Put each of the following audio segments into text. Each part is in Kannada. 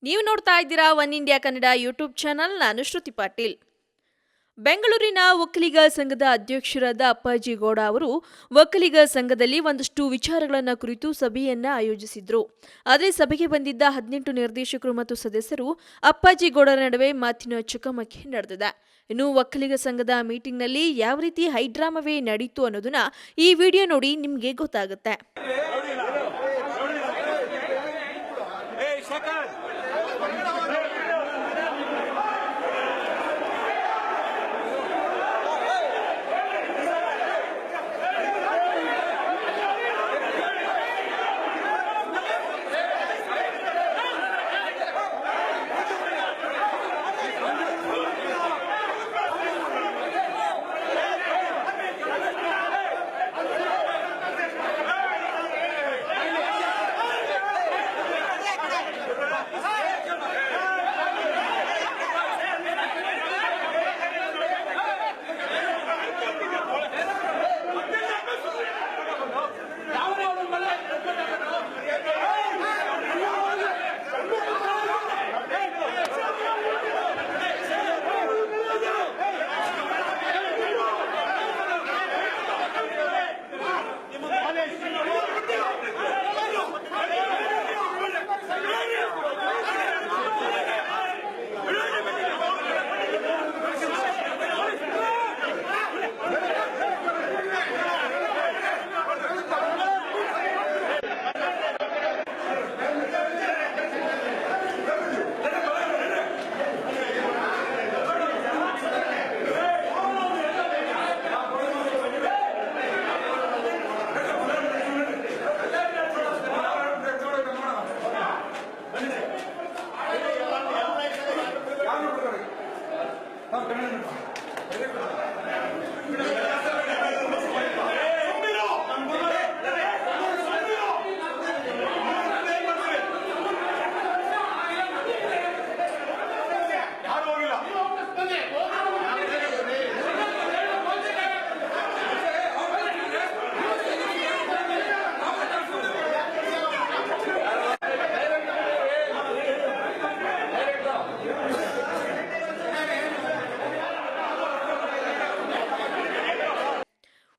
ನೀವು ನೋಡ್ತಾ ಇದ್ದೀರಾ one India Kannada YouTube channel. ನಾನು ಶ್ರುತಿ ಪಾಟೀಲ್. ಬೆಂಗಳೂರಿನ ಒಕ್ಕಲಿಗ ಸಂಘದ ಅಧ್ಯಕ್ಷರಾದ ಅಪ್ಪಾಜಿ ಗೌಡ ಅವರು ಒಕ್ಕಲಿಗ ಸಂಘದಲ್ಲಿ ಒಂದಷ್ಟು ವಿಚಾರಗಳನ್ನು ಕುರಿತು ಸಭೆಯನ್ನ ಆಯೋಜಿಸಿದ್ರು. ಆದರೆ ಸಭೆಗೆ ಬಂದಿದ್ದ 18 ನಿರ್ದೇಶಕರು ಮತ್ತು ಸದಸ್ಯರು ಅಪ್ಪಾಜಿ ಗೌಡರ ನಡುವೆ ಮಾತಿನ ಚಕಮಕಿ ನಡೆದಿದೆ. ಇನ್ನು ಒಕ್ಕಲಿಗ ಸಂಘದ ಮೀಟಿಂಗ್ನಲ್ಲಿ ಯಾವ ರೀತಿ ಹೈಡ್ರಾಮವೇ ನಡೀತು ಅನ್ನೋದನ್ನ ಈ ವಿಡಿಯೋ ನೋಡಿ ನಿಮಗೆ ಗೊತ್ತಾಗುತ್ತೆ.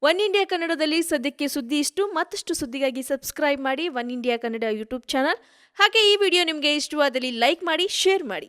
ಒನ್ ಇಂಡಿಯಾ ಕನ್ನಡದಲ್ಲಿ ಸದ್ಯಕ್ಕೆ ಸುದ್ದಿ ಇಷ್ಟು. ಮತ್ತಷ್ಟು ಸುದ್ದಿಗಾಗಿ ಸಬ್ಸ್ಕ್ರೈಬ್ ಮಾಡಿ one India Kannada YouTube channel. ಹಾಗೆ ಈ ವಿಡಿಯೋ ನಿಮಗೆ ಇಷ್ಟವಾದಲ್ಲಿ ಲೈಕ್ ಮಾಡಿ, ಶೇರ್ ಮಾಡಿ.